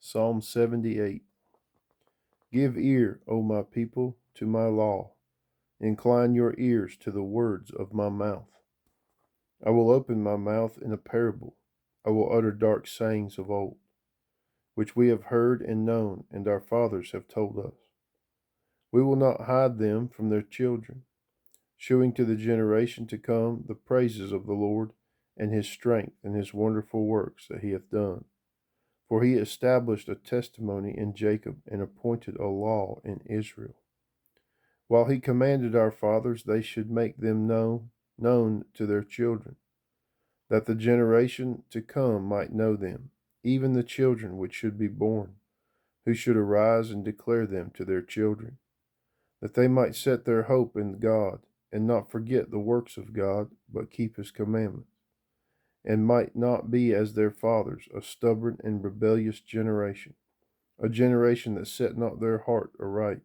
Psalm 78. Give ear, O my people, to my law. Incline your ears to the words of my mouth. I will open my mouth in a parable. I will utter dark sayings of old, which we have heard and known, and our fathers have told us. We will not hide them from their children, shewing to the generation to come the praises of the Lord, and his strength, and his wonderful works that he hath done. For he established a testimony in Jacob, and appointed a law in Israel. While he commanded our fathers, they should make them known to their children, that the generation to come might know them, even the children which should be born, who should arise and declare them to their children, that they might set their hope in God, and not forget the works of God, but keep his commandments, and might not be as their fathers, a stubborn and rebellious generation, a generation that set not their heart aright,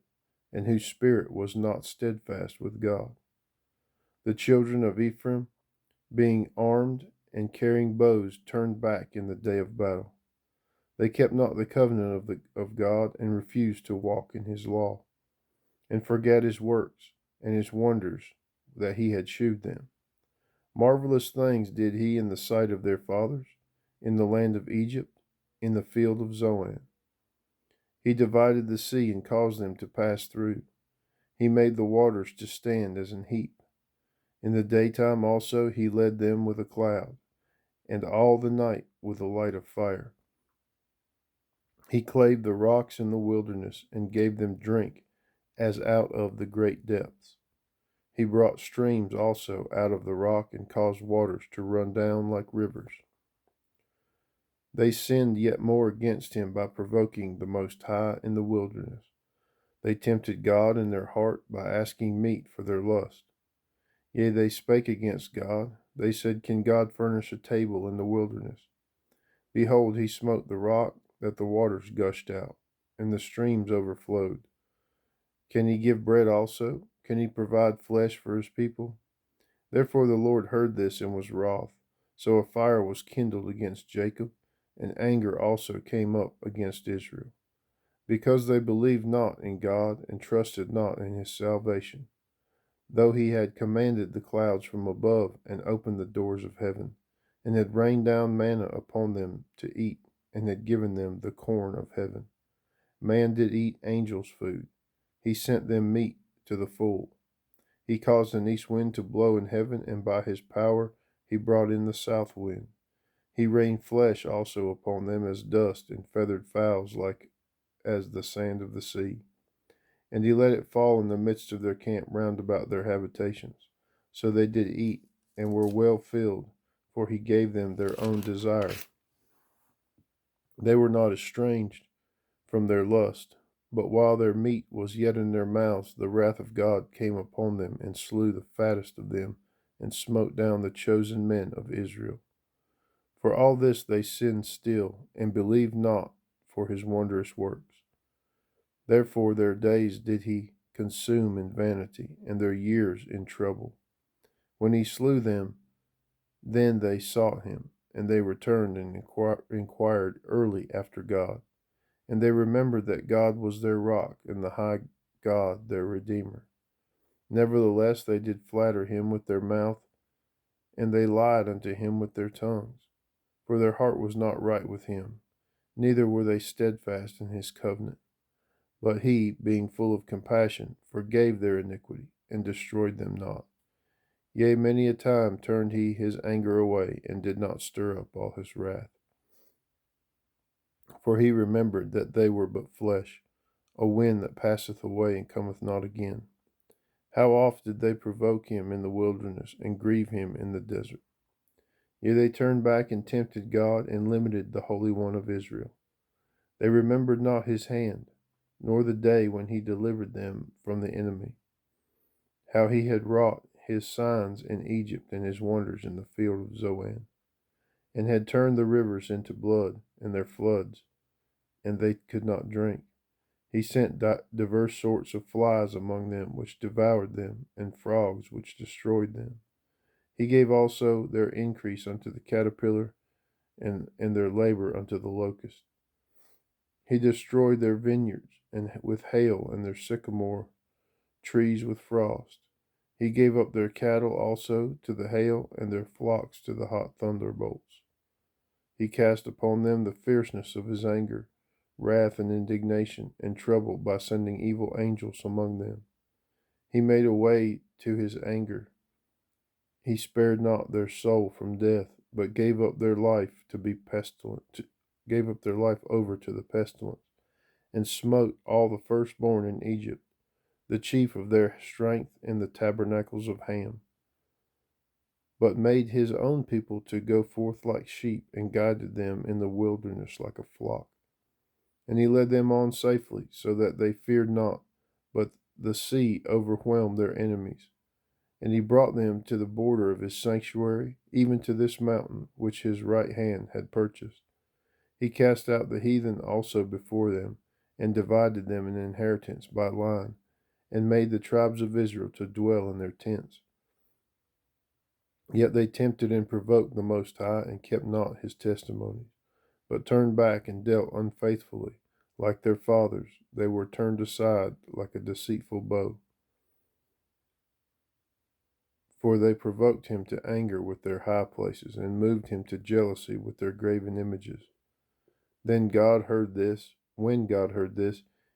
and whose spirit was not steadfast with God. The children of Ephraim, being armed and carrying bows, turned back in the day of battle. They kept not the covenant of God, and refused to walk in his law, and forgat his works, and his wonders that he had shewed them. Marvelous things did he in the sight of their fathers, in the land of Egypt, in the field of Zoan. He divided the sea and caused them to pass through. He made the waters to stand as an heap. In the daytime also he led them with a cloud, and all the night with a light of fire. He clave the rocks in the wilderness, and gave them drink as out of the great depths. He brought streams also out of the rock, and caused waters to run down like rivers. They sinned yet more against him by provoking the Most High in the wilderness. They tempted God in their heart by asking meat for their lust. Yea, they spake against God. They said, Can God furnish a table in the wilderness? Behold, he smote the rock, that the waters gushed out, and the streams overflowed. Can he give bread also? Can he provide flesh for his people? Therefore the Lord heard this and was wroth. So a fire was kindled against Jacob, and anger also came up against Israel, because they believed not in God, and trusted not in his salvation, though he had commanded the clouds from above, and opened the doors of heaven, and had rained down manna upon them to eat, and had given them the corn of heaven. Man did eat angels' food. He sent them meat to the full. He caused an east wind to blow in heaven, and by his power he brought in the south wind. He rained flesh also upon them as dust, and feathered fowls like as the sand of the sea. And he let it fall in the midst of their camp round about their habitations. So they did eat, and were well filled, for he gave them their own desire. They were not estranged from their lust, but while their meat was yet in their mouths, the wrath of God came upon them, and slew the fattest of them, and smote down the chosen men of Israel. For all this they sinned still, and believed not for his wondrous works. Therefore their days did he consume in vanity, and their years in trouble. When he slew them, then they sought him, and they returned and inquired early after God. And they remembered that God was their rock, and the high God their Redeemer. Nevertheless they did flatter him with their mouth, and they lied unto him with their tongues. For their heart was not right with him, neither were they steadfast in his covenant. But he, being full of compassion, forgave their iniquity, and destroyed them not. Yea, many a time turned he his anger away, and did not stir up all his wrath. For he remembered that they were but flesh, a wind that passeth away and cometh not again. How oft did they provoke him in the wilderness, and grieve him in the desert? Yea, they turned back and tempted God, and limited the Holy One of Israel. They remembered not his hand, nor the day when he delivered them from the enemy, how he had wrought his signs in Egypt, and his wonders in the field of Zoan, and had turned the rivers into blood, and their floods, and they could not drink. He sent diverse sorts of flies among them, which devoured them, and frogs, which destroyed them. He gave also their increase unto the caterpillar, and their labor unto the locust. He destroyed their vineyards and with hail and their sycamore trees with frost. He gave up their cattle also to the hail and their flocks to the hot thunderbolts. He cast upon them the fierceness of his anger, wrath and indignation, and trouble by sending evil angels among them. He made a way to his anger. He spared not their soul from death, but gave up their life to be pestilent, gave up their life over to the pestilence, and smote all the firstborn in Egypt, the chief of their strength in the tabernacles of Ham, but made his own people to go forth like sheep, and guided them in the wilderness like a flock. And he led them on safely, so that they feared not, but the sea overwhelmed their enemies. And he brought them to the border of his sanctuary, even to this mountain which his right hand had purchased. He cast out the heathen also before them, and divided them in inheritance by line, and made the tribes of Israel to dwell in their tents. Yet they tempted and provoked the Most High, and kept not his testimonies, but turned back and dealt unfaithfully. Like their fathers, they were turned aside like a deceitful bow. For they provoked him to anger with their high places, and moved him to jealousy with their graven images. When God heard this,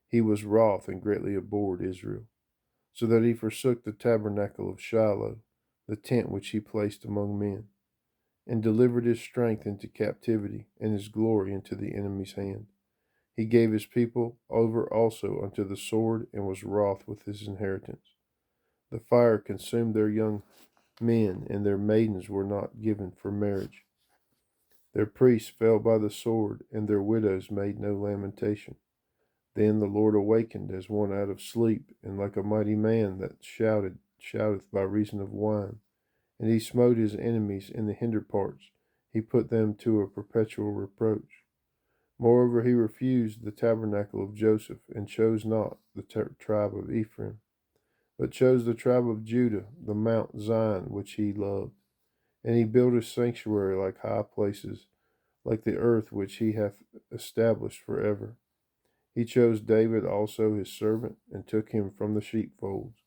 he was wroth and greatly abhorred Israel, so that he forsook the tabernacle of Shiloh, the tent which he placed among men, and delivered his strength into captivity, and his glory into the enemy's hand. He gave his people over also unto the sword, and was wroth with his inheritance. The fire consumed their young men, and their maidens were not given for marriage. Their priests fell by the sword, and their widows made no lamentation. Then the Lord awakened as one out of sleep, and like a mighty man that shouteth by reason of wine. And he smote his enemies in the hinder parts. He put them to a perpetual reproach. Moreover, he refused the tabernacle of Joseph, and chose not the tribe of Ephraim, but chose the tribe of Judah, the Mount Zion which he loved. And he built a sanctuary like high places, like the earth which he hath established forever. He chose David also his servant, and took him from the sheepfolds.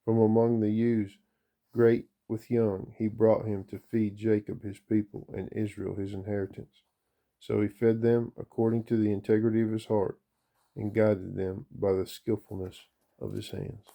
From among the ewes, great with young, he brought him to feed Jacob his people, and Israel his inheritance. So he fed them according to the integrity of his heart, and guided them by the skillfulness of his hands.